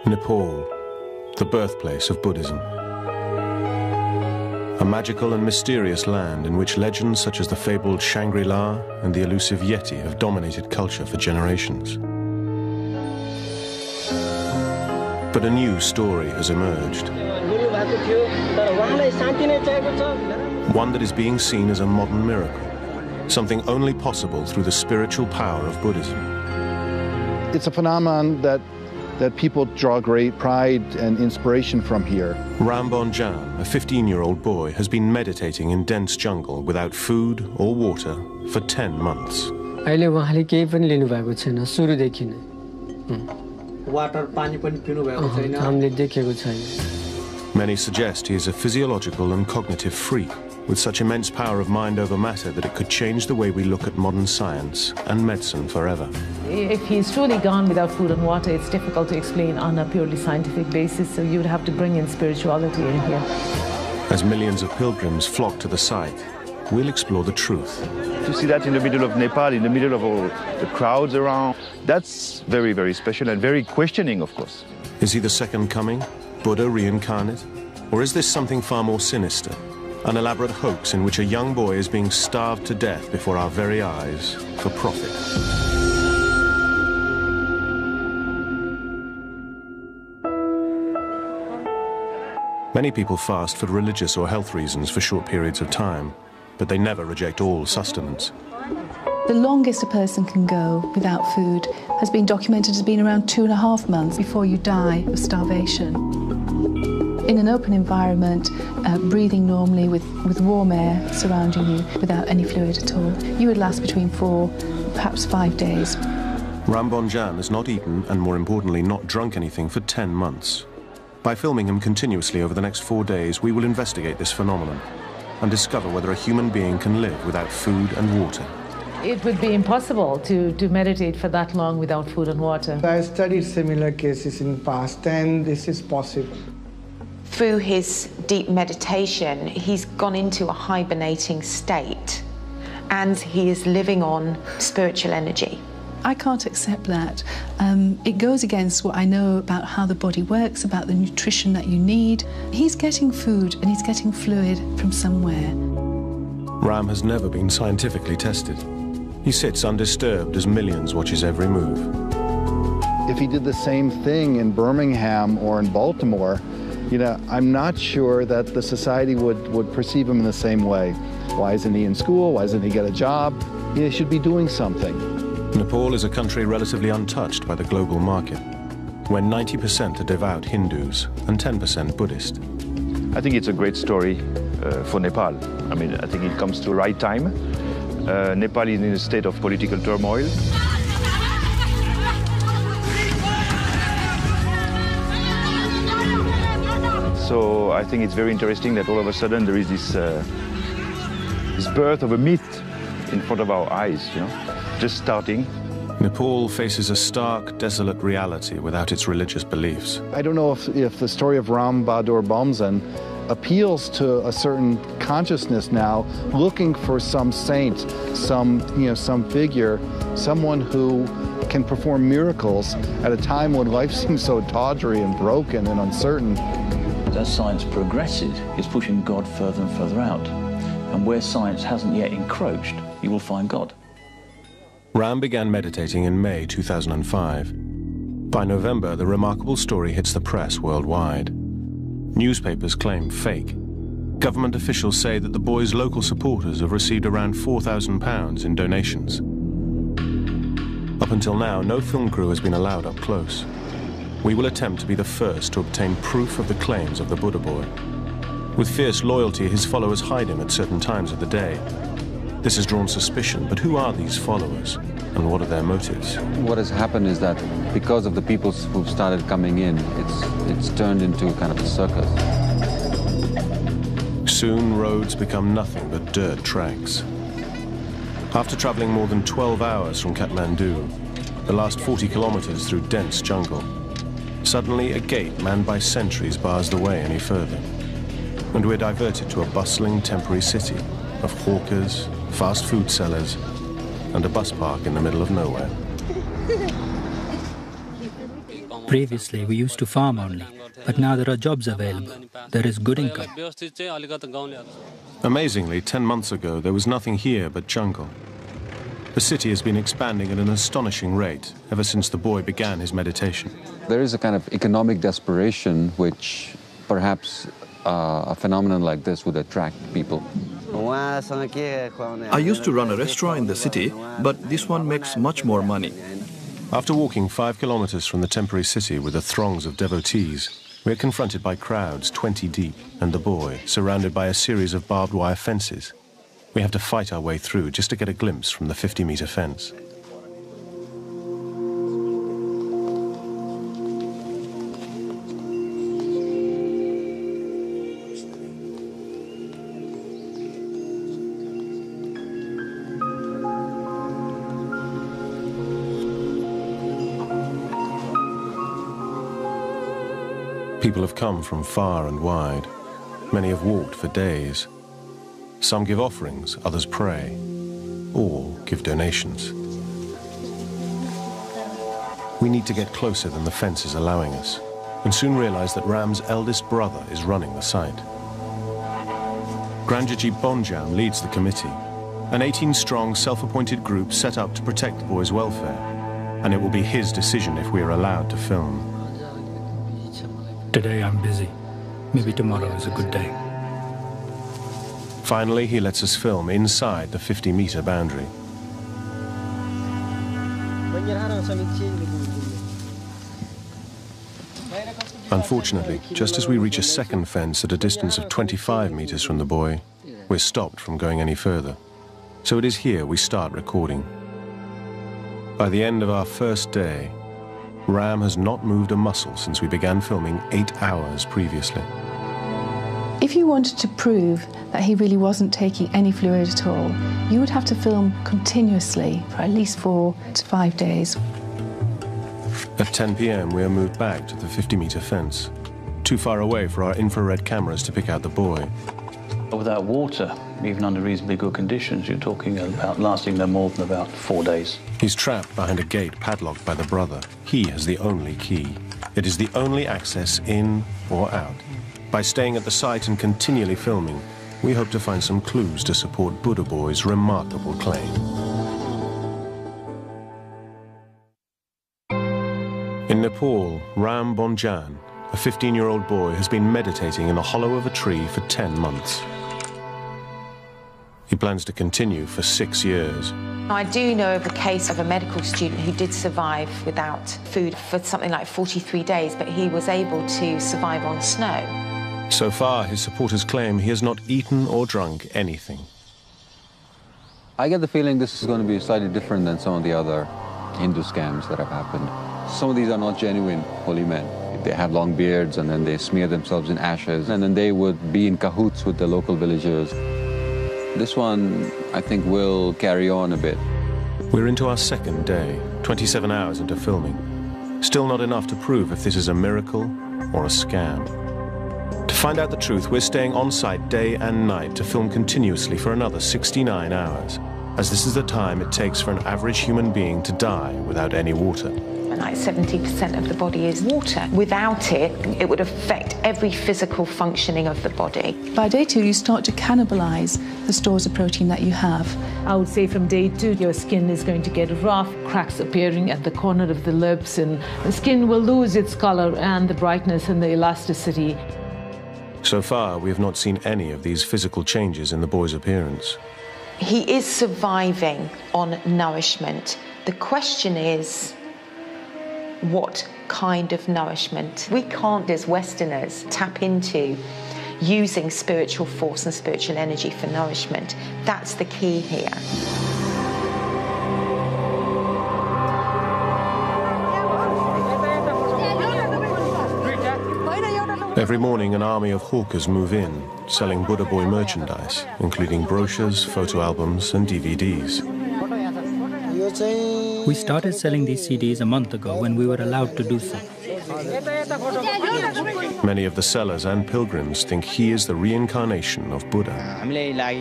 Nepal, the birthplace of Buddhism. A magical and mysterious land in which legends such as the fabled Shangri-La and the elusive Yeti have dominated culture for generations. But a new story has emerged. One that is being seen as a modern miracle, something only possible through the spiritual power of Buddhism. It's a phenomenon that people draw great pride and inspiration from here. Rambonjan, a 15-year-old boy, has been meditating in dense jungle without food or water for 10 months. Many suggest he is a physiological and cognitive freak with such immense power of mind over matter that it could change the way we look at modern science and medicine forever. If he's truly gone without food and water, it's difficult to explain on a purely scientific basis, so you would have to bring in spirituality in here. As millions of pilgrims flock to the site, we'll explore the truth. To see that in the middle of Nepal, in the middle of all the crowds around, that's very, very special and very questioning, of course. Is he the second coming, Buddha reincarnate? Or is this something far more sinister? An elaborate hoax in which a young boy is being starved to death before our very eyes for profit. Many people fast for religious or health reasons for short periods of time, but they never reject all sustenance. The longest a person can go without food has been documented as being around 2.5 months before you die of starvation. In an open environment, breathing normally with warm air surrounding you without any fluid at all, you would last between 4, perhaps 5 days. Rambonjan has not eaten and, more importantly, not drunk anything for 10 months. By filming him continuously over the next 4 days, we will investigate this phenomenon and discover whether a human being can live without food and water. It would be impossible to meditate for that long without food and water. I studied similar cases in the past, and this is possible. Through his deep meditation, he's gone into a hibernating state, and he is living on spiritual energy. I can't accept that. It goes against what I know about how the body works, about the nutrition that you need. He's getting food and he's getting fluid from somewhere. Ram has never been scientifically tested. He sits undisturbed as millions watch his every move. If he did the same thing in Birmingham or in Baltimore, I'm not sure that the society would perceive him in the same way. Why isn't he in school? Why doesn't he get a job? He should be doing something. Nepal is a country relatively untouched by the global market, where 90% are devout Hindus and 10% Buddhist. I think it's a great story for Nepal. I think it comes to the right time. Nepal is in a state of political turmoil. So I think it's very interesting that all of a sudden there is this birth of a myth in front of our eyes, just starting. Nepal faces a stark, desolate reality without its religious beliefs. I don't know if the story of Ram Bahadur Bomzan appeals to a certain consciousness now, looking for some saint, some figure, someone who can perform miracles at a time when life seems so tawdry and broken and uncertain. As science progresses, it's pushing God further and further out. And where science hasn't yet encroached, you will find God. Ram began meditating in May 2005. By November, the remarkable story hits the press worldwide. Newspapers claim fake. Government officials say that the boy's local supporters have received around £4,000 in donations. Up until now, no film crew has been allowed up close. We will attempt to be the first to obtain proof of the claims of the Buddha boy. With fierce loyalty, his followers hide him at certain times of the day. This has drawn suspicion, but who are these followers, and what are their motives? What has happened is that because of the people who've started coming in, it's turned into kind of a circus. Soon, roads become nothing but dirt tracks. After traveling more than 12 hours from Kathmandu, the last 40 kilometers through dense jungle, suddenly a gate manned by sentries bars the way any further. And we're diverted to a bustling temporary city of hawkers, fast food sellers, and a bus park in the middle of nowhere. Previously, we used to farm only, but now there are jobs available. There is good income. Amazingly, 10 months ago, there was nothing here but jungle. The city has been expanding at an astonishing rate ever since the boy began his meditation. There is a kind of economic desperation which perhaps a phenomenon like this would attract people. I used to run a restaurant in the city, but this one makes much more money. After walking 5 kilometers from the temporary city with the throngs of devotees, we are confronted by crowds 20 deep and the boy surrounded by a series of barbed wire fences. We have to fight our way through just to get a glimpse from the 50-meter fence. People have come from far and wide. Many have walked for days. Some give offerings, others pray, or give donations. We need to get closer than the fence is allowing us, and soon realize that Ram's eldest brother is running the site. Grandiosity Bonjam leads the committee, an 18-strong self-appointed group set up to protect the boy's welfare, and it will be his decision if we are allowed to film. Today I'm busy. Maybe tomorrow is a good day. Finally, he lets us film inside the 50-meter boundary. Unfortunately, just as we reach a second fence at a distance of 25 meters from the boy, we're stopped from going any further. So it is here we start recording. By the end of our first day, Ram has not moved a muscle since we began filming 8 hours previously. If you wanted to prove that he really wasn't taking any fluid at all, you would have to film continuously for at least 4 to 5 days. At 10 p.m. we are moved back to the 50-meter fence, too far away for our infrared cameras to pick out the boy. Without water, even under reasonably good conditions, you're talking about lasting no more than about 4 days. He's trapped behind a gate padlocked by the brother. He has the only key. It is the only access in or out. By staying at the site and continually filming, we hope to find some clues to support Buddha Boy's remarkable claim. In Nepal, Ram Bonjan, a 15-year-old boy, has been meditating in the hollow of a tree for 10 months. He plans to continue for 6 years. I do know of a case of a medical student who did survive without food for something like 43 days, but he was able to survive on snow. So far, his supporters claim he has not eaten or drunk anything. I get the feeling this is going to be slightly different than some of the other Hindu scams that have happened. Some of these are not genuine holy men. They have long beards and then they smear themselves in ashes and then they would be in cahoots with the local villagers. This one, I think, will carry on a bit. We're into our second day, 27 hours into filming. Still not enough to prove if this is a miracle or a scam. To find out the truth, we're staying on site day and night to film continuously for another 69 hours, as this is the time it takes for an average human being to die without any water. And like 70% of the body is water. Without it, it would affect every physical functioning of the body. By day 2, you start to cannibalize the stores of protein that you have. I would say from day 2, your skin is going to get rough, cracks appearing at the corner of the lips, and the skin will lose its color and the brightness and the elasticity. So far, we have not seen any of these physical changes in the boy's appearance. He is surviving on nourishment. The question is, what kind of nourishment? We can't, as Westerners, tap into using spiritual force and spiritual energy for nourishment. That's the key here. Every morning, an army of hawkers move in, selling Buddha Boy merchandise, including brochures, photo albums, and DVDs. We started selling these CDs a month ago when we were allowed to do so. Many of the sellers and pilgrims think he is the reincarnation of Buddha.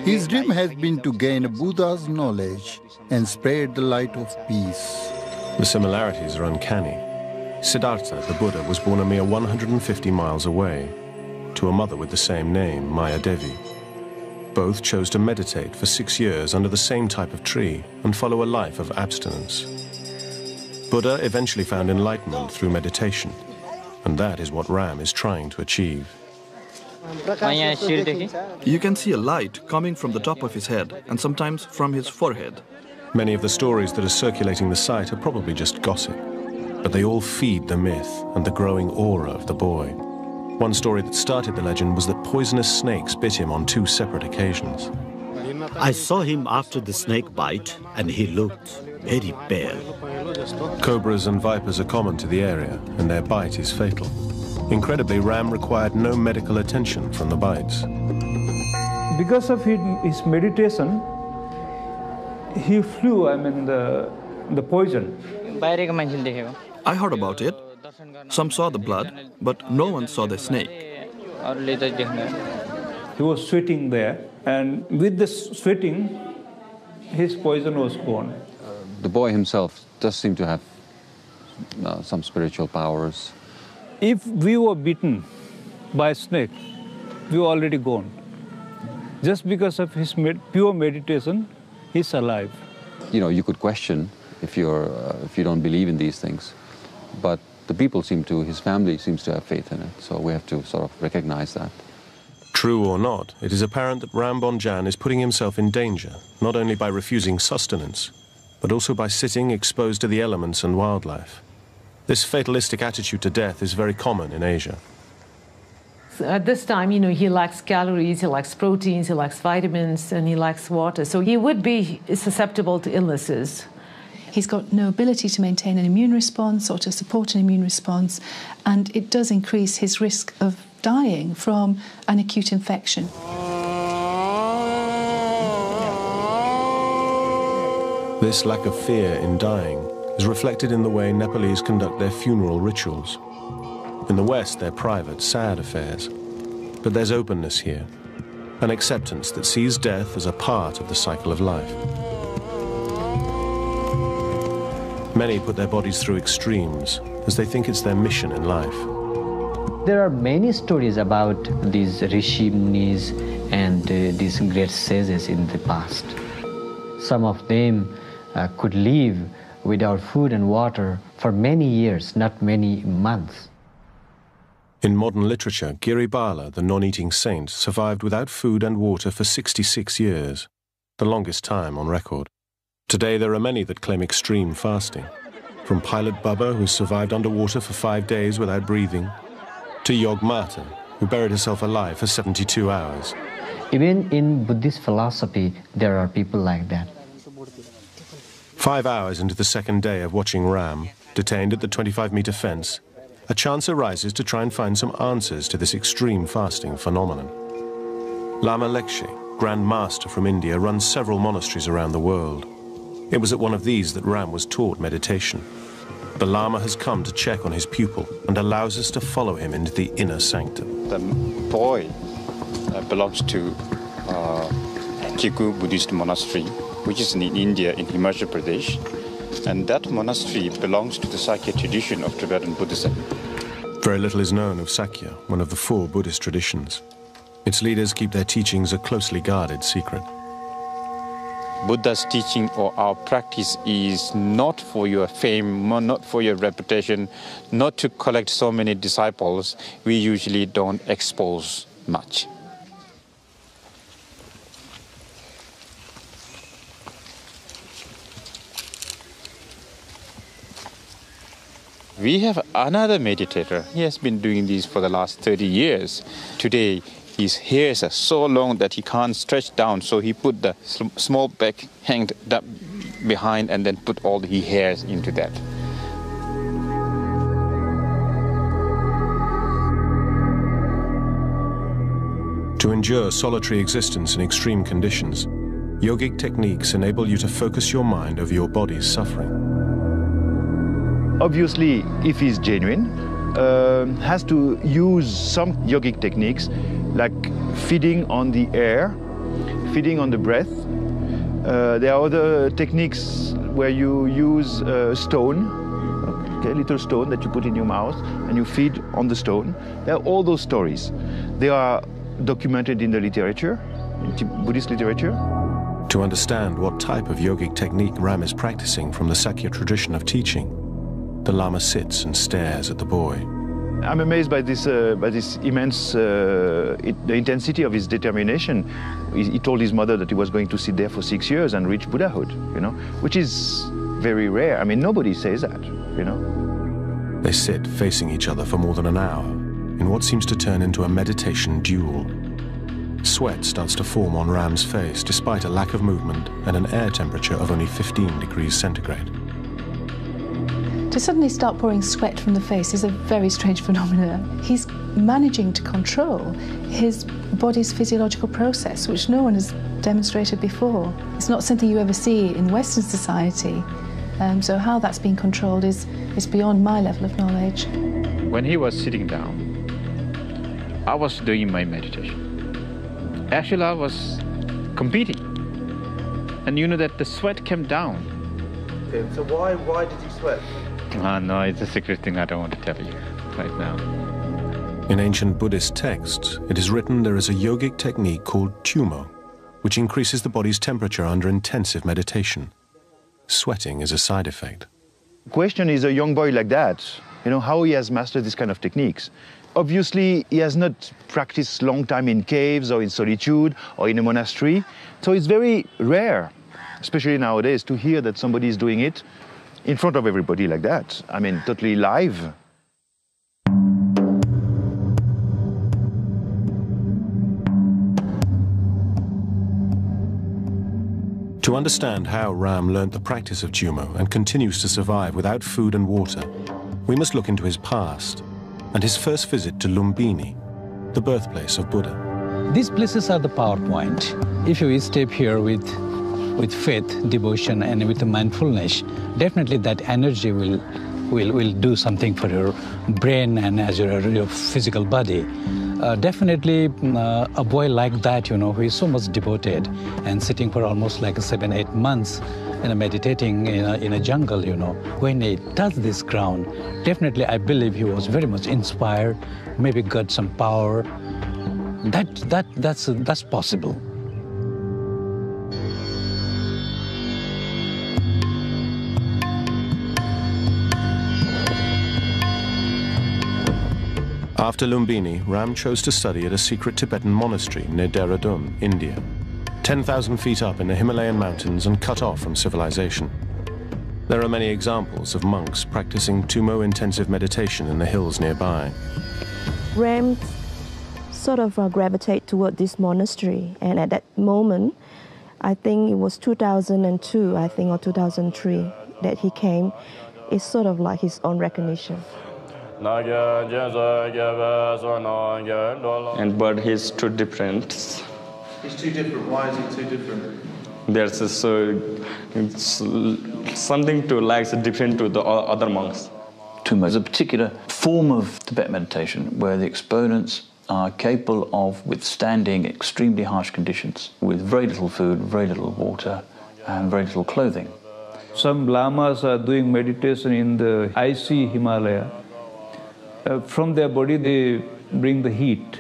His dream has been to gain Buddha's knowledge and spread the light of peace. The similarities are uncanny. Siddhartha, the Buddha, was born a mere 150 miles away, to a mother with the same name, Maya Devi. Both chose to meditate for 6 years under the same type of tree and follow a life of abstinence. Buddha eventually found enlightenment through meditation, and that is what Ram is trying to achieve. You can see a light coming from the top of his head and sometimes from his forehead. Many of the stories that are circulating the site are probably just gossip, but they all feed the myth and the growing aura of the boy. One story that started the legend was that poisonous snakes bit him on 2 separate occasions. I saw him after the snake bite, and he looked very pale. Cobras and vipers are common to the area, and their bite is fatal. Incredibly, Ram required no medical attention from the bites. Because of his meditation, he flew, the poison. I heard about it. Some saw the blood, but no one saw the snake. He was sweating there, and with the sweating, his poison was gone. The boy himself does seem to have some spiritual powers. If we were bitten by a snake, we were already gone. Just because of his pure meditation, he's alive. You know, you could question if you don't believe in these things, but the people his family seems to have faith in it, so we have to sort of recognize that. True or not, it is apparent that Ram Bonjan is putting himself in danger, not only by refusing sustenance, but also by sitting exposed to the elements and wildlife. This fatalistic attitude to death is very common in Asia. So at this time, he lacks calories, he lacks proteins, he lacks vitamins, and he lacks water. So he would be susceptible to illnesses. He's got no ability to maintain an immune response or to support an immune response, and it does increase his risk of dying from an acute infection. This lack of fear in dying is reflected in the way Nepalese conduct their funeral rituals. In the West, they're private, sad affairs. But there's openness here, an acceptance that sees death as a part of the cycle of life. Many put their bodies through extremes, as they think it's their mission in life. There are many stories about these rishi munis and these great sages in the past. Some of them could live without food and water for many years, not many months. In modern literature, Giri Bala, the non-eating saint, survived without food and water for 66 years, the longest time on record. Today there are many that claim extreme fasting, from Pilot Bubba, who survived underwater for 5 days without breathing, to Yog Mata, who buried herself alive for 72 hours. Even in Buddhist philosophy, there are people like that. 5 hours into the second day of watching Ram, detained at the 25-meter fence, a chance arises to try and find some answers to this extreme fasting phenomenon. Lama Lekshe, Grand Master from India, runs several monasteries around the world. It was at one of these that Ram was taught meditation. The Lama has come to check on his pupil and allows us to follow him into the inner sanctum. The boy belongs to Kiku Buddhist monastery, which is in India, in Himachal Pradesh. And that monastery belongs to the Sakya tradition of Tibetan Buddhism. Very little is known of Sakya, one of the 4 Buddhist traditions. Its leaders keep their teachings a closely guarded secret. Buddha's teaching or our practice is not for your fame, not for your reputation, not to collect so many disciples. We usually don't expose much. We have another meditator. He has been doing this for the last 30 years. Today, his hairs are so long that he can't stretch down, so he put the small back hanged up behind and then put all the hairs into that. To endure solitary existence in extreme conditions, yogic techniques enable you to focus your mind over your body's suffering. Obviously, if he's genuine, has to use some yogic techniques like feeding on the air, feeding on the breath. There are other techniques where you use stone, okay, little stone that you put in your mouth and you feed on the stone. There are all those stories. They are documented in the literature, in Buddhist literature. To understand what type of yogic technique Ram is practicing from the Sakya tradition of teaching, the Lama sits and stares at the boy. I'm amazed by this immense, the intensity of his determination. He told his mother that he was going to sit there for 6 years and reach Buddhahood, you know, which is very rare. I mean, nobody says that, you know. They sit facing each other for more than an hour in what seems to turn into a meditation duel. Sweat starts to form on Ram's face despite a lack of movement and an air temperature of only 15 degrees centigrade. To suddenly start pouring sweat from the face is a very strange phenomenon. He's managing to control his body's physiological process, which no one has demonstrated before. It's not something you ever see in Western society. So how that's being controlled is beyond my level of knowledge. When he was sitting down, I was doing my meditation. Actually, I was competing. And you know that the sweat came down. Okay, so why did you sweat? No, it's a secret thing I don't want to tell you right now. In ancient Buddhist texts, it is written there is a yogic technique called tumo, which increases the body's temperature under intensive meditation. Sweating is a side effect. The question is, a young boy like that, you know, how he has mastered this kind of techniques. Obviously, he has not practiced long time in caves or in solitude or in a monastery. So it's very rare, especially nowadays, to hear that somebody is doing it in front of everybody like that. I mean, totally live. To understand how Ram learnt the practice of tumo and continues to survive without food and water, we must look into his past and his first visit to Lumbini, the birthplace of Buddha. These places are the power point. If you step here with faith, devotion, and with mindfulness, definitely that energy will do something for your brain and as your physical body. Definitely a boy like that, you know, who is so much devoted and sitting for almost like 7-8 months and meditating in a jungle, you know, when he touched this ground, definitely I believe he was very much inspired, maybe got some power. That's possible. After Lumbini, Ram chose to study at a secret Tibetan monastery near Dehradun, India, 10,000 feet up in the Himalayan mountains and cut off from civilization. There are many examples of monks practicing tumo intensive meditation in the hills nearby. Ram sort of gravitate toward this monastery, and at that moment, I think it was 2002, I think, or 2003, that he came. It's sort of like his own recognition. And but he's too different. He's too different. Why is he too different? There's something to like different to the other monks. Tumo is a particular form of Tibetan meditation where the exponents are capable of withstanding extremely harsh conditions with very little food, very little water, and very little clothing. Some lamas are doing meditation in the icy Himalaya. From their body they bring the heat.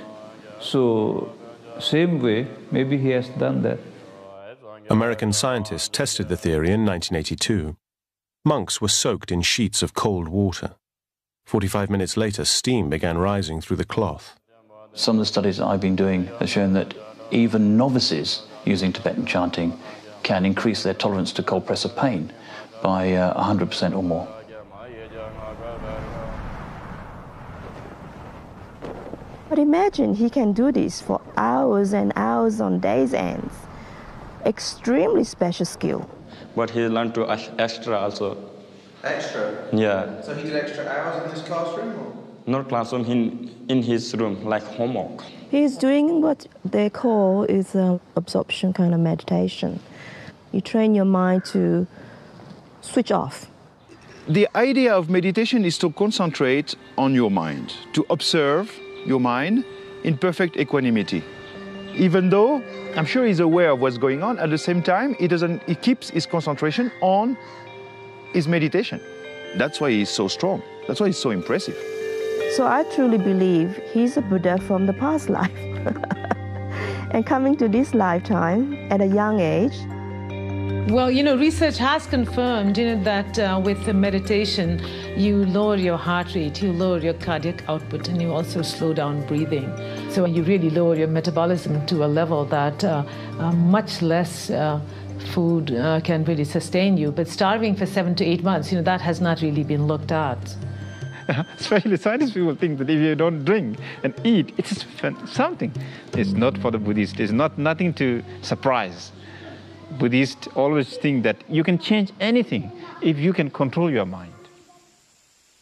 So same way, maybe he has done that. American scientists tested the theory in 1982. Monks were soaked in sheets of cold water. 45 minutes later, steam began rising through the cloth. Some of the studies that I've been doing have shown that even novices using Tibetan chanting can increase their tolerance to cold pressor pain by 100% or more. But imagine he can do this for hours and hours on days' ends. Extremely special skill. But he learned to extra also. Extra? Yeah. So he did extra hours in this classroom? Or? Not classroom, in his room, like homework. He's doing what they call is absorption kind of meditation. You train your mind to switch off. The idea of meditation is to concentrate on your mind, to observe your mind in perfect equanimity. Even though I'm sure he's aware of what's going on, at the same time, he keeps his concentration on his meditation. That's why he's so strong. That's why he's so impressive. So I truly believe he's a Buddha from the past life. And coming to this lifetime at a young age. Well, research has confirmed, that with the meditation, you lower your heart rate, you lower your cardiac output, and you also slow down breathing. So you really lower your metabolism to a level that much less food can really sustain you. But starving for 7 to 8 months, that has not really been looked at. Especially scientists people think that if you don't drink and eat, it's something. It's not for the Buddhist. It's nothing to surprise. Buddhists always think that you can change anything if you can control your mind.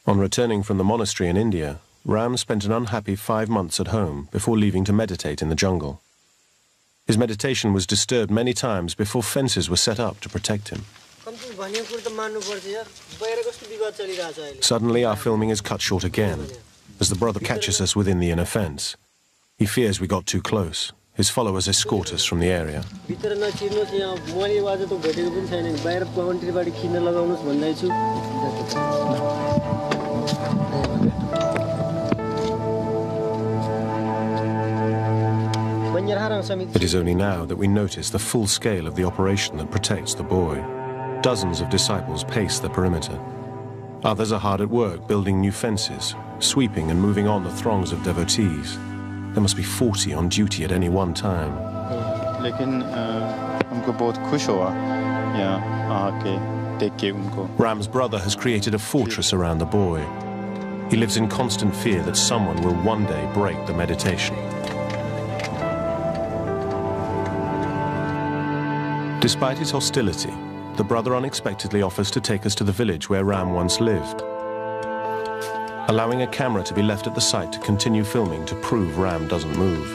On returning from the monastery in India, Ram spent an unhappy 5 months at home before leaving to meditate in the jungle. His meditation was disturbed many times before fences were set up to protect him. Suddenly, our filming is cut short again, as the brother catches us within the inner fence. He fears we got too close. His followers escort us from the area. It is only now that we notice the full scale of the operation that protects the boy. Dozens of disciples pace the perimeter. Others are hard at work building new fences, sweeping and moving on the throngs of devotees. There must be 40 on duty at any one time. Ram's brother has created a fortress around the boy. He lives in constant fear that someone will one day break the meditation. Despite his hostility, the brother unexpectedly offers to take us to the village where Ram once lived, allowing a camera to be left at the site to continue filming to prove Ram doesn't move.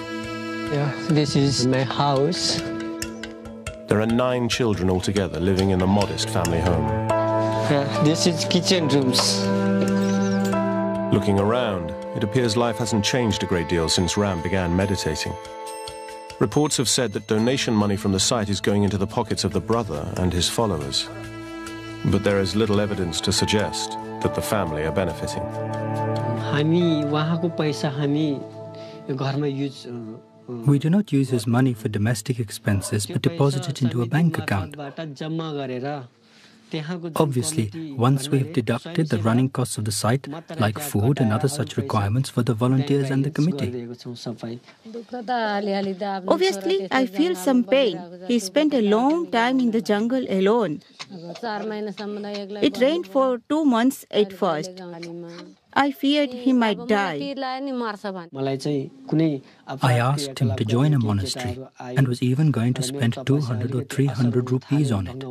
Yeah, this is my house. There are 9 children altogether living in the modest family home. Yeah, this is kitchen rooms. Looking around, it appears life hasn't changed a great deal since Ram began meditating. Reports have said that donation money from the site is going into the pockets of the brother and his followers. But there is little evidence to suggest that the family are benefiting. We do not use his money for domestic expenses, but deposit it into a bank account. Obviously, once we have deducted the running costs of the site, like food and other such requirements for the volunteers and the committee. Obviously, I feel some pain. He spent a long time in the jungle alone. It rained for 2 months at first. I feared he might die. I asked him to join a monastery and was even going to spend 200 or 300 rupees on it.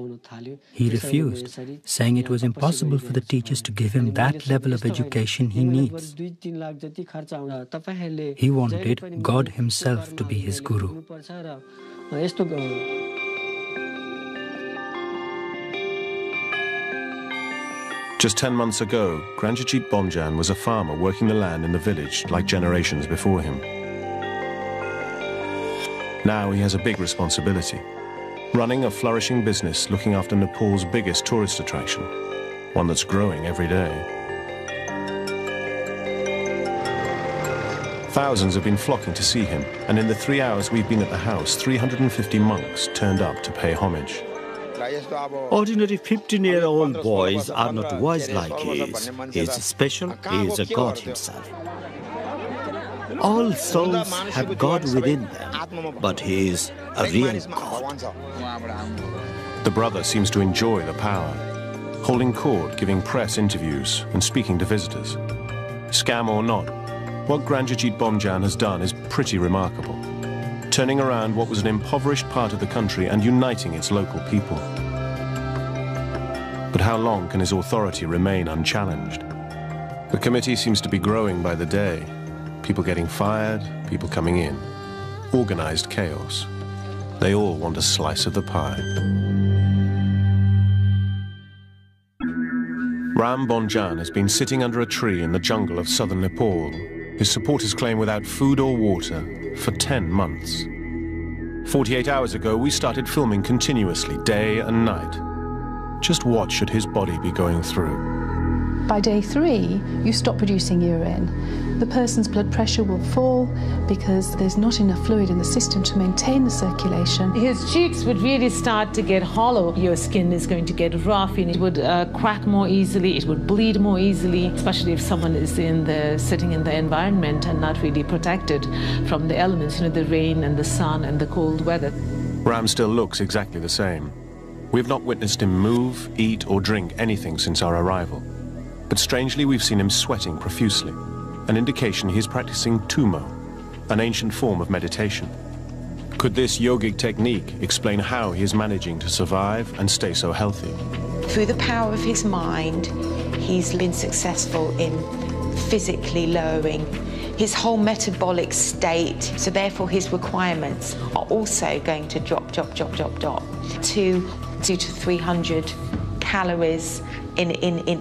He refused, saying it was impossible for the teachers to give him that level of education he needs. He wanted God himself to be his guru. Just 10 months ago, Grandiosity was a farmer working the land in the village like generations before him. Now he has a big responsibility, running a flourishing business looking after Nepal's biggest tourist attraction, one that's growing every day. Thousands have been flocking to see him, and in the 3 hours we've been at the house, 350 monks turned up to pay homage. Ordinary 15-year-old boys are not wise like he is. He is special, he is a God himself. All souls have God within them, but he is a real God. The brother seems to enjoy the power, holding court, giving press interviews and speaking to visitors. Scam or not, what Grandiosity has done is pretty remarkable, turning around what was an impoverished part of the country and uniting its local people. But how long can his authority remain unchallenged? The committee seems to be growing by the day. People getting fired, people coming in. Organized chaos. They all want a slice of the pie. Ram Bonjan has been sitting under a tree in the jungle of southern Nepal. His supporters claim without food or water for 10 months. 48 hours ago, we started filming continuously, day and night. Just what should his body be going through? By day 3, you stop producing urine. The person's blood pressure will fall because there's not enough fluid in the system to maintain the circulation. His cheeks would really start to get hollow. Your skin is going to get rough and it would crack more easily, it would bleed more easily, especially if someone is sitting in the environment and not really protected from the elements, the rain and the sun and the cold weather. Ram still looks exactly the same. We've not witnessed him move, eat or drink anything since our arrival. But strangely, we've seen him sweating profusely, an indication he's practicing tumo, an ancient form of meditation. Could this yogic technique explain how he is managing to survive and stay so healthy? Through the power of his mind, he's been successful in physically lowering his whole metabolic state, so therefore his requirements are also going to drop to 200 to 300 calories in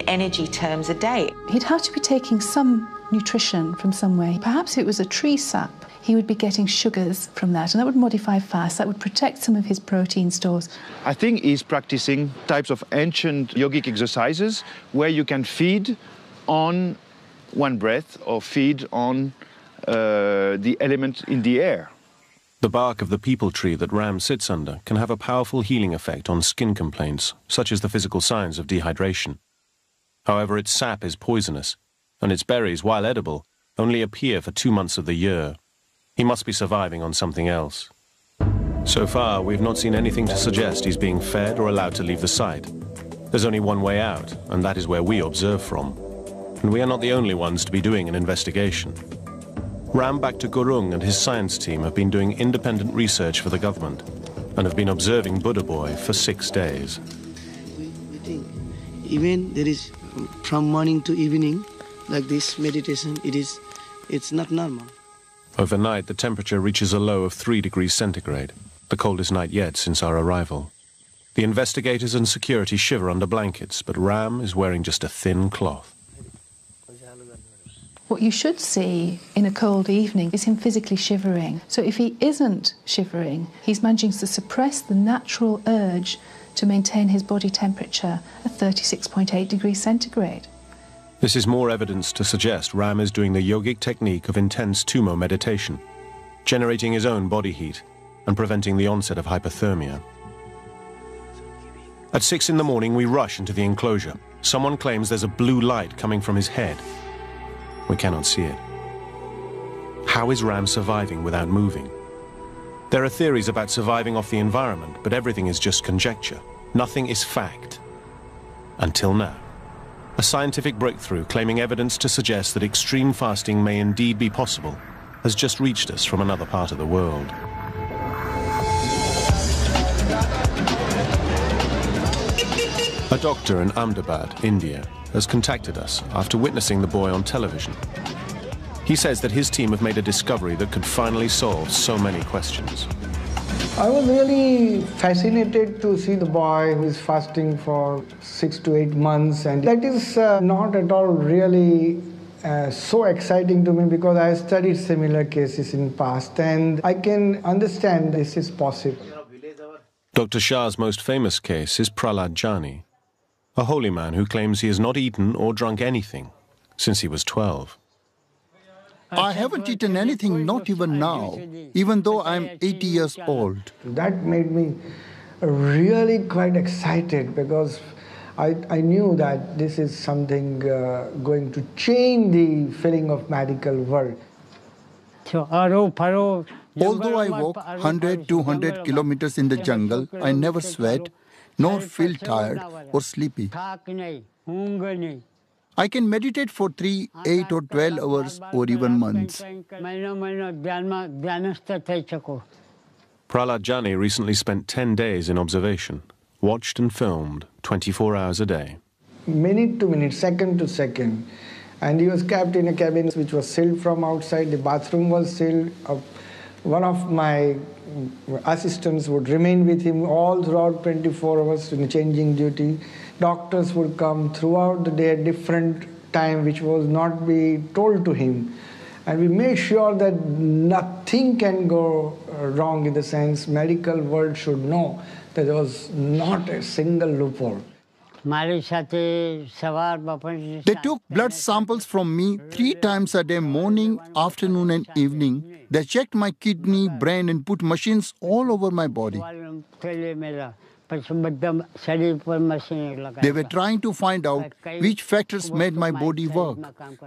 energy terms a day. He'd have to be taking some nutrition from somewhere. Perhaps it was a tree sap. He would be getting sugars from that, and that would modify fast. That would protect some of his protein stores. I think he's practicing types of ancient yogic exercises where you can feed on one breath or feed on the element in the air. The bark of the peepal tree that Ram sits under can have a powerful healing effect on skin complaints, such as the physical signs of dehydration. However, its sap is poisonous, and its berries, while edible, only appear for 2 months of the year. He must be surviving on something else. So far, we've not seen anything to suggest he's being fed or allowed to leave the site. There's only one way out, and that is where we observe from. And we are not the only ones to be doing an investigation. Ram Bhakta Gurung and his science team have been doing independent research for the government and have been observing Buddha Boy for 6 days. We think even there is from morning to evening, like this meditation, it's not normal. Overnight, the temperature reaches a low of 3 degrees centigrade, the coldest night yet since our arrival. The investigators and security shiver under blankets, but Ram is wearing just a thin cloth. What you should see in a cold evening is him physically shivering. So if he isn't shivering, he's managing to suppress the natural urge to maintain his body temperature at 36.8 degrees centigrade. This is more evidence to suggest Ram is doing the yogic technique of intense tumo meditation, generating his own body heat and preventing the onset of hypothermia. At 6 in the morning, we rush into the enclosure. Someone claims there's a blue light coming from his head. We cannot see it. How is Ram surviving without moving? There are theories about surviving off the environment, but everything is just conjecture. Nothing is fact. Until now. A scientific breakthrough claiming evidence to suggest that extreme fasting may indeed be possible has just reached us from another part of the world. A doctor in Ahmedabad, India, has contacted us after witnessing the boy on television. He says that his team have made a discovery that could finally solve so many questions. I was really fascinated to see the boy who is fasting for 6 to 8 months, and that is not at all really so exciting to me because I studied similar cases in past and I can understand this is possible. Dr. Shah's most famous case is Prahlad Jani, a holy man who claims he has not eaten or drunk anything since he was 12. I haven't eaten anything, not even now, even though I'm 80 years old. That made me really quite excited because I knew that this is something going to change the feeling of medical world. Although I walk 100, 200 kilometers in the jungle, I never sweat, nor feel tired or sleepy. I can meditate for 3, 8 or 12 hours or even months. Prahlad Jani recently spent 10 days in observation, watched and filmed 24 hours a day. Minute to minute, second to second. And he was kept in a cabin which was sealed from outside. The bathroom was sealed. One of my assistants would remain with him all throughout 24 hours in changing duty. Doctors would come throughout the day at different time, which was not be told to him. And we made sure that nothing can go wrong in the sense medical world should know that there was not a single loophole. They took blood samples from me 3 times a day, morning, afternoon and evening. They checked my kidney, brain and put machines all over my body. They were trying to find out which factors made my body work.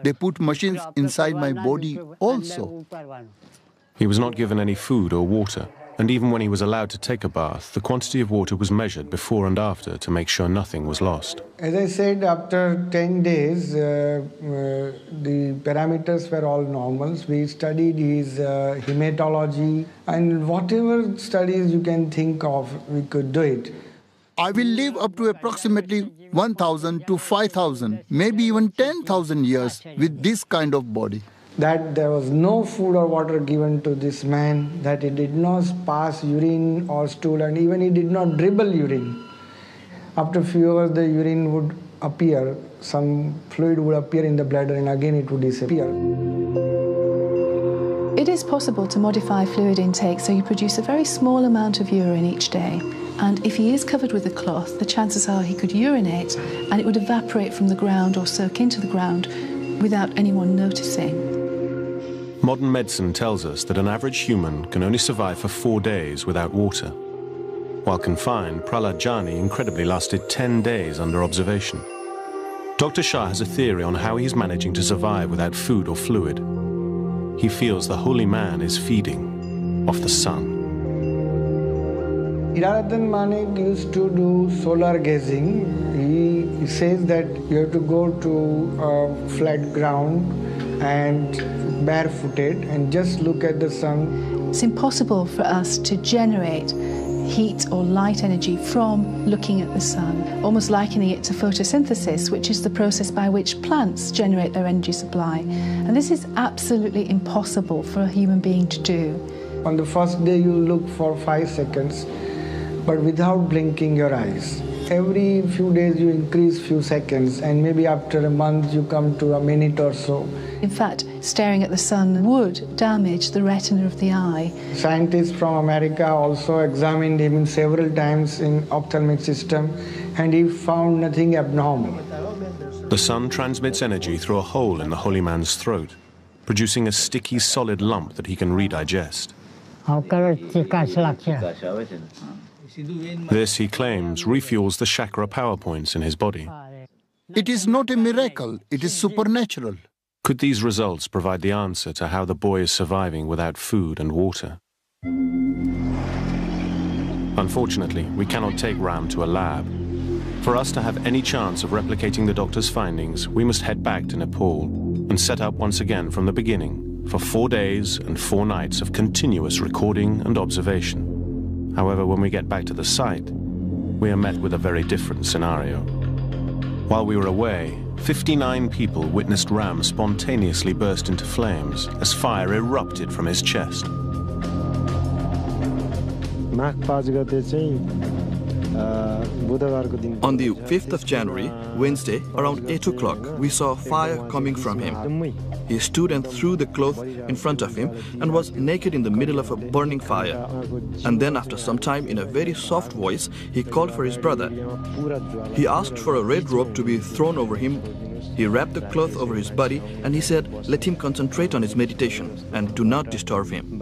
They put machines inside my body also. He was not given any food or water, and even when he was allowed to take a bath, the quantity of water was measured before and after to make sure nothing was lost. As I said, after 10 days, the parameters were all normal. We studied his hematology, and whatever studies you can think of, we could do it. I will live up to approximately 1,000 to 5,000, maybe even 10,000 years with this kind of body. That there was no food or water given to this man, that he did not pass urine or stool, and even he did not dribble urine. After a few hours, the urine would appear, some fluid would appear in the bladder, and again it would disappear. It is possible to modify fluid intake so you produce a very small amount of urine each day. And if he is covered with a cloth, the chances are he could urinate and it would evaporate from the ground or soak into the ground without anyone noticing. Modern medicine tells us that an average human can only survive for 4 days without water. While confined, Prahlad Jani incredibly lasted 10 days under observation. Dr. Shah has a theory on how he's managing to survive without food or fluid. He feels the holy man is feeding off the sun. Hiranathan Manik used to do solar gazing. He says that you have to go to a flat ground and barefooted and just look at the sun. It's impossible for us to generate heat or light energy from looking at the sun, almost likening it to photosynthesis, which is the process by which plants generate their energy supply. And this is absolutely impossible for a human being to do. On the first day you look for 5 seconds, but without blinking your eyes. Every few days you increase few seconds, and maybe after a month you come to a minute or so. In fact, staring at the sun would damage the retina of the eye. Scientists from America also examined him several times in ophthalmic system, and he found nothing abnormal. The sun transmits energy through a hole in the holy man's throat, producing a sticky, solid lump that he can redigest. This, he claims, refuels the chakra power points in his body. It is not a miracle, it is supernatural. Could these results provide the answer to how the boy is surviving without food and water? Unfortunately, we cannot take Ram to a lab. For us to have any chance of replicating the doctor's findings, we must head back to Nepal and set up once again from the beginning for 4 days and 4 nights of continuous recording and observation. However, when we get back to the site, we are met with a very different scenario. While we were away, 59 people witnessed Ram spontaneously burst into flames as fire erupted from his chest. On the 5th of January, Wednesday, around 8 o'clock, we saw fire coming from him. He stood and threw the cloth in front of him and was naked in the middle of a burning fire. And then after some time, in a very soft voice, he called for his brother. He asked for a red robe to be thrown over him. He wrapped the cloth over his body and he said, let him concentrate on his meditation and do not disturb him.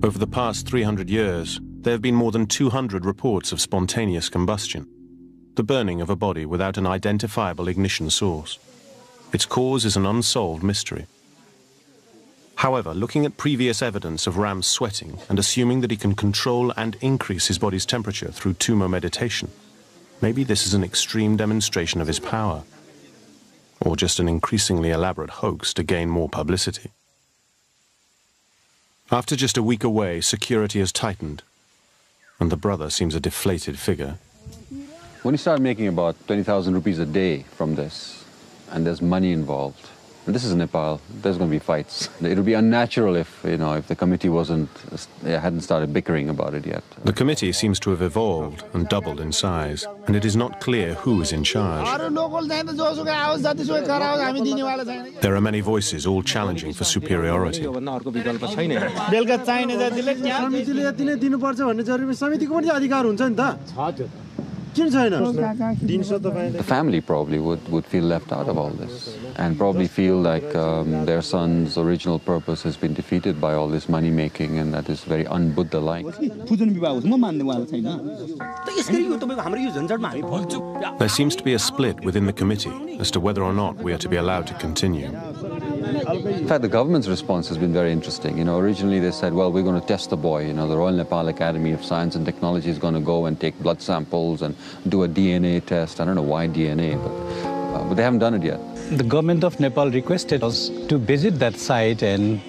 Over the past 300 years, there have been more than 200 reports of spontaneous combustion, the burning of a body without an identifiable ignition source. Its cause is an unsolved mystery. However, looking at previous evidence of Ram's sweating and assuming that he can control and increase his body's temperature through tummo meditation, maybe this is an extreme demonstration of his power, or just an increasingly elaborate hoax to gain more publicity. After just a week away, security has tightened, and the brother seems a deflated figure. When you start making about 20,000 rupees a day from this, and there's money involved, This is Nepal. There's going to be fights. It would be unnatural if the committee hadn't started bickering about it yet. The committee seems to have evolved and doubled in size, and it is not clear who is in charge. There are many voices, all challenging for superiority. The family probably would feel left out of all this and probably feel like their son's original purpose has been defeated by all this money making, and that is very un-Buddha-like. There seems to be a split within the committee as to whether or not we are to be allowed to continue. In fact, the government's response has been very interesting. Originally they said, well, we're going to test the boy. The Royal Nepal Academy of Science and Technology is going to go and take blood samples and do a DNA test. I don't know why DNA, but they haven't done it yet. The government of Nepal requested us to visit that site and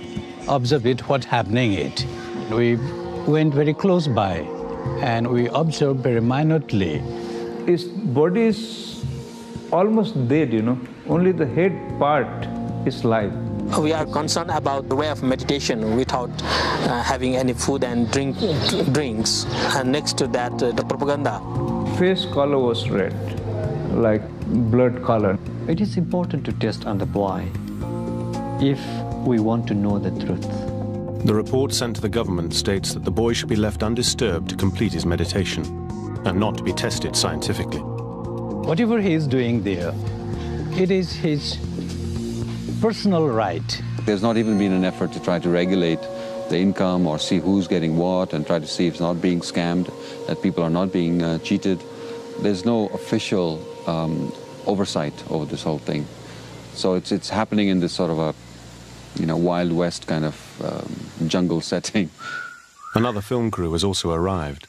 observe what's happening it. We went very close by and we observed very minutely. His body is almost dead, Only the head part is live. We are concerned about the way of meditation without having any food and drinks. And next to that, the propaganda. Face color was red, like blood color. It is important to test on the boy if we want to know the truth. The report sent to the government states that the boy should be left undisturbed to complete his meditation and not to be tested scientifically. Whatever he is doing there, it is his personal right. There's not even been an effort to try to regulate the income or see who's getting what and try to see if it's not being scammed, that people are not being cheated. There's no official oversight over this whole thing. So it's happening in this sort of a Wild West kind of jungle setting. Another film crew has also arrived.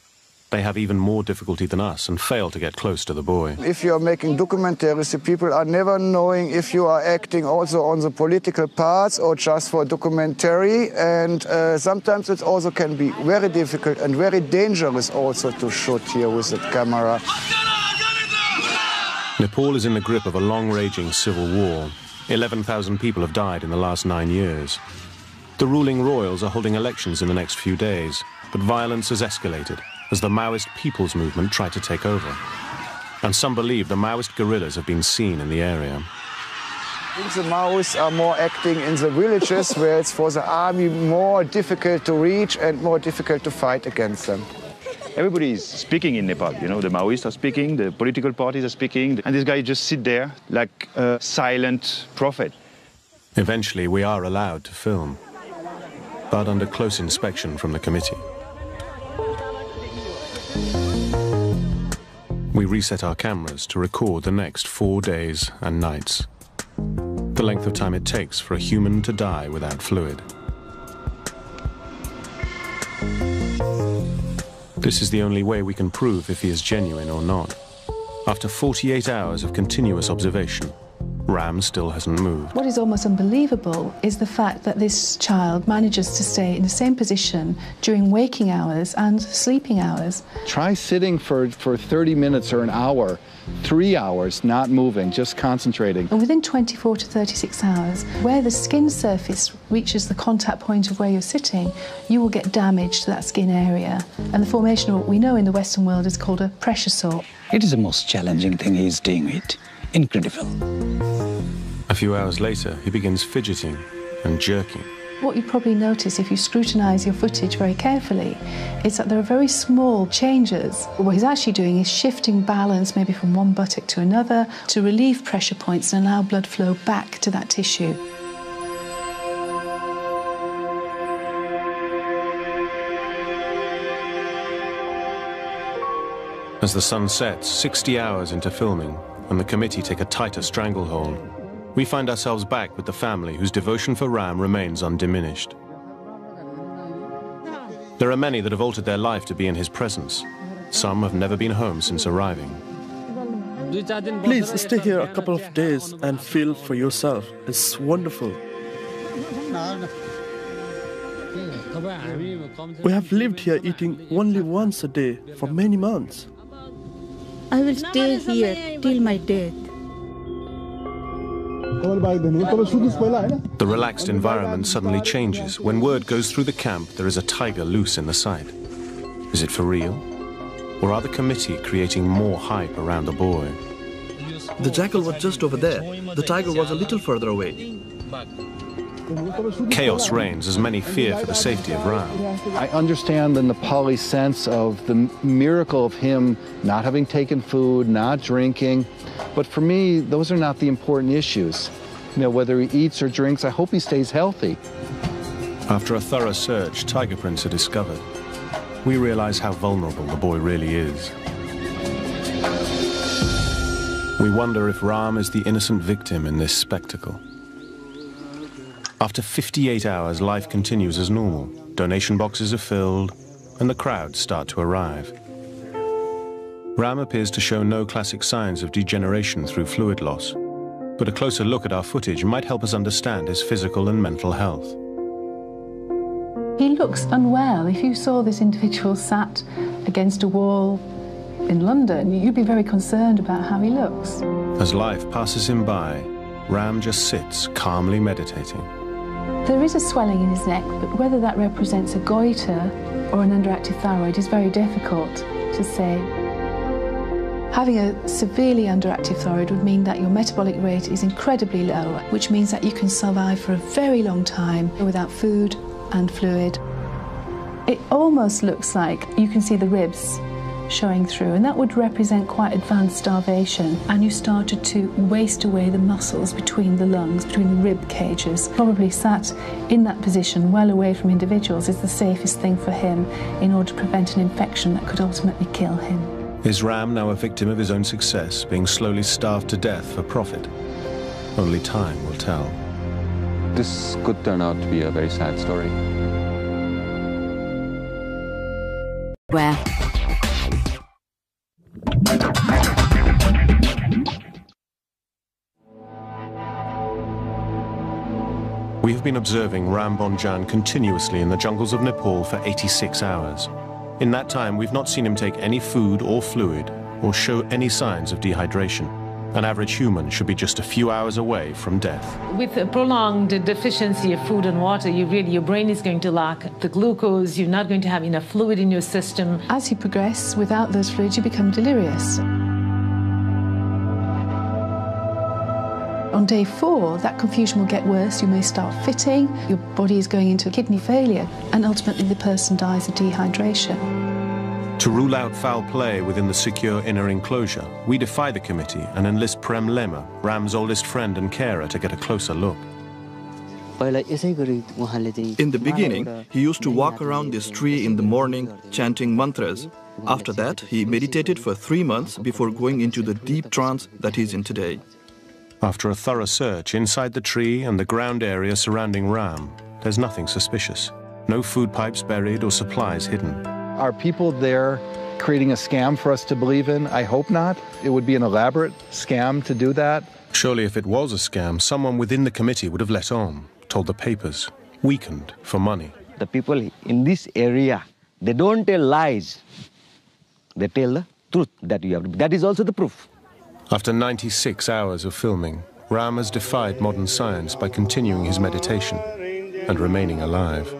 They have even more difficulty than us and fail to get close to the boy. If you are making documentaries, the people are never knowing if you are acting also on the political parts or just for documentary. And sometimes it also can be very difficult and very dangerous also to shoot here with the camera. Nepal is in the grip of a long-raging civil war. 11,000 people have died in the last 9 years. The ruling royals are holding elections in the next few days, but violence has escalated as the Maoist People's Movement try to take over. And some believe the Maoist guerrillas have been seen in the area. I think the Maoists are more acting in the villages where it's for the army more difficult to reach and more difficult to fight against them. Everybody is speaking in Nepal, the Maoists are speaking, the political parties are speaking, and this guy just sit there like a silent prophet. Eventually we are allowed to film, but under close inspection from the committee. We reset our cameras to record the next 4 days and nights, the length of time it takes for a human to die without fluid. This is the only way we can prove if he is genuine or not. After 48 hours of continuous observation, Ram still hasn't moved. What is almost unbelievable is the fact that this child manages to stay in the same position during waking hours and sleeping hours. Try sitting for 30 minutes or an hour, 3 hours, not moving, just concentrating. And within 24 to 36 hours, where the skin surface reaches the contact point of where you're sitting, you will get damage to that skin area. And the formation of what we know in the Western world is called a pressure sore. It is the most challenging thing he's doing it. Incredible. A few hours later, he begins fidgeting and jerking. What you probably notice if you scrutinise your footage very carefully is that there are very small changes. What he's actually doing is shifting balance maybe from one buttock to another to relieve pressure points and allow blood flow back to that tissue. As the sun sets, 60 hours into filming, and the committee take a tighter stranglehold, we find ourselves back with the family whose devotion for Ram remains undiminished. There are many that have altered their life to be in his presence. Some have never been home since arriving. Please stay here a couple of days and feel for yourself. It's wonderful. We have lived here eating only once a day for many months. I will stay here till my death. The relaxed environment suddenly changes. When word goes through the camp, there is a tiger loose in the site. Is it for real? Or are the committee creating more hype around the boy? The jackal was just over there. The tiger was a little further away. Chaos reigns as many fear for the safety of Ram. I understand the Nepali sense of the miracle of him not having taken food, not drinking. But for me, those are not the important issues. You know, whether he eats or drinks, I hope he stays healthy. After a thorough search, tiger prints are discovered. We realize how vulnerable the boy really is. We wonder if Ram is the innocent victim in this spectacle. After 58 hours, life continues as normal. Donation boxes are filled, and the crowds start to arrive. Ram appears to show no classic signs of degeneration through fluid loss, but a closer look at our footage might help us understand his physical and mental health. He looks unwell. If you saw this individual sat against a wall in London, you'd be very concerned about how he looks. As life passes him by, Ram just sits calmly meditating. There is a swelling in his neck, but whether that represents a goiter or an underactive thyroid is very difficult to say. Having a severely underactive thyroid would mean that your metabolic rate is incredibly low, which means that you can survive for a very long time without food and fluid. It almost looks like you can see the ribs showing through, and that would represent quite advanced starvation, and you started to waste away the muscles between the lungs, between the rib cages. Probably sat in that position well away from individuals is the safest thing for him in order to prevent an infection that could ultimately kill him. Is Ram now a victim of his own success, being slowly starved to death for profit? Only time will tell. This could turn out to be a very sad story. Where? We have been observing Ram Bonjan continuously in the jungles of Nepal for 86 hours. In that time, we've not seen him take any food or fluid or show any signs of dehydration. An average human should be just a few hours away from death. With a prolonged deficiency of food and water, your brain is going to lack the glucose, you're not going to have enough fluid in your system. As you progress without those fluids, you become delirious. On day 4, that confusion will get worse. You may start fitting, your body is going into kidney failure, and ultimately the person dies of dehydration. To rule out foul play within the secure inner enclosure, we defy the committee and enlist Prem Lema, Ram's oldest friend and carer, to get a closer look. In the beginning, he used to walk around this tree in the morning, chanting mantras. After that, he meditated for 3 months before going into the deep trance that he's in today. After a thorough search inside the tree and the ground area surrounding Ram, there's nothing suspicious. No food pipes buried or supplies hidden. Are people there creating a scam for us to believe in? I hope not. It would be an elaborate scam to do that. Surely if it was a scam, someone within the committee would have let on, told the papers, weakened for money. The people in this area, they don't tell lies. They tell the truth that you have. That is also the proof. After 96 hours of filming, Ram has defied modern science by continuing his meditation and remaining alive.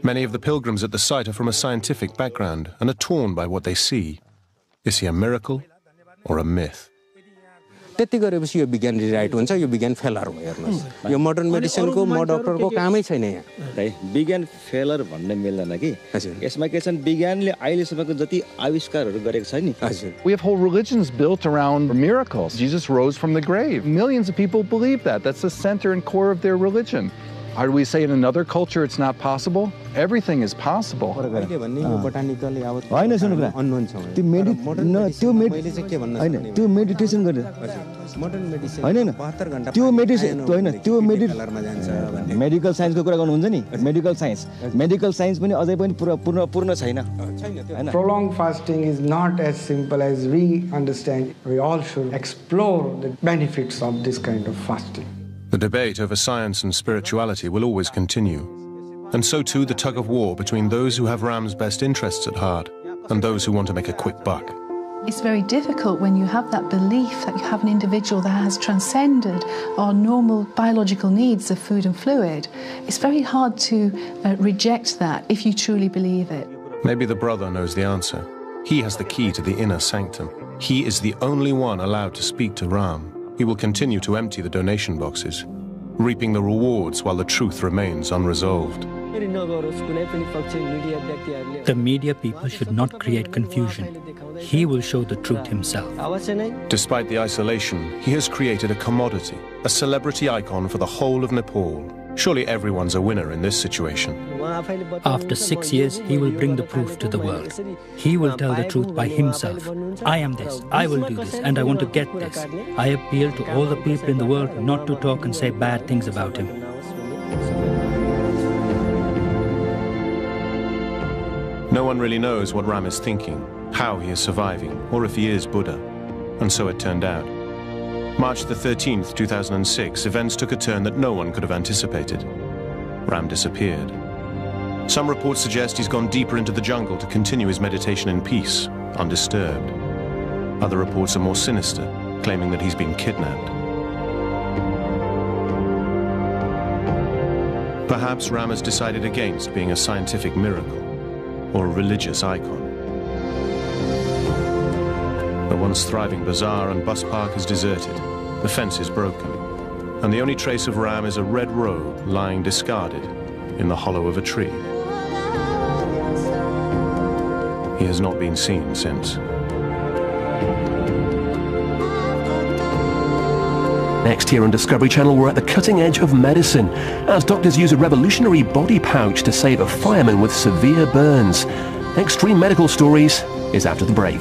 Many of the pilgrims at the site are from a scientific background and are torn by what they see. Is he a miracle or a myth? त्यति गरेपछि यो विज्ञान rewrite हुन्छ यो विज्ञान failure भयो हेर्नुस् यो modern मेडिसिनको म डाक्टरको कामै छैन यहाँ विज्ञान फेलर भन्ने मिल्दैन कि यसमा के छन् विज्ञानले अहिलेसम्मको जति आविष्कारहरू गरेको छ नि We have whole religions built around miracles. Jesus rose from the grave. Millions of people believe that. That's the center and core of their religion. Or do we say in another culture it's not possible? Everything is possible. त्यो meditation गरेर हैन त्यो medical साइन्सको कुरा गर्नुहुन्छ नि medical science पनि अझै पनि पूर्ण छैन हैन Prolonged fasting is not as simple as we understand. We all should explore the benefits of this kind of fasting. The debate over science and spirituality will always continue, and so too the tug of war between those who have Ram's best interests at heart and those who want to make a quick buck. It's very difficult when you have that belief that you have an individual that has transcended our normal biological needs of food and fluid. It's very hard to reject that if you truly believe it. Maybe the brother knows the answer. He has the key to the inner sanctum. He is the only one allowed to speak to Ram. He will continue to empty the donation boxes, reaping the rewards while the truth remains unresolved. The media people should not create confusion. He will show the truth himself. Despite the isolation, he has created a commodity, a celebrity icon for the whole of Nepal. Surely everyone's a winner in this situation. After 6 years, he will bring the proof to the world. He will tell the truth by himself. I am this, I will do this, and I want to get this. I appeal to all the people in the world not to talk and say bad things about him. No one really knows what Ram is thinking, how he is surviving, or if he is Buddha. And so it turned out. March the 13th, 2006, events took a turn that no one could have anticipated. Ram disappeared. Some reports suggest he's gone deeper into the jungle to continue his meditation in peace, undisturbed. Other reports are more sinister, claiming that he's been kidnapped. Perhaps Ram has decided against being a scientific miracle or a religious icon. The once thriving bazaar and bus park is deserted, the fence is broken, and the only trace of Ram is a red robe lying discarded in the hollow of a tree. He has not been seen since. Next here on Discovery Channel, we're at the cutting edge of medicine as doctors use a revolutionary body pouch to save a fireman with severe burns. Extreme Medical Stories is after the break.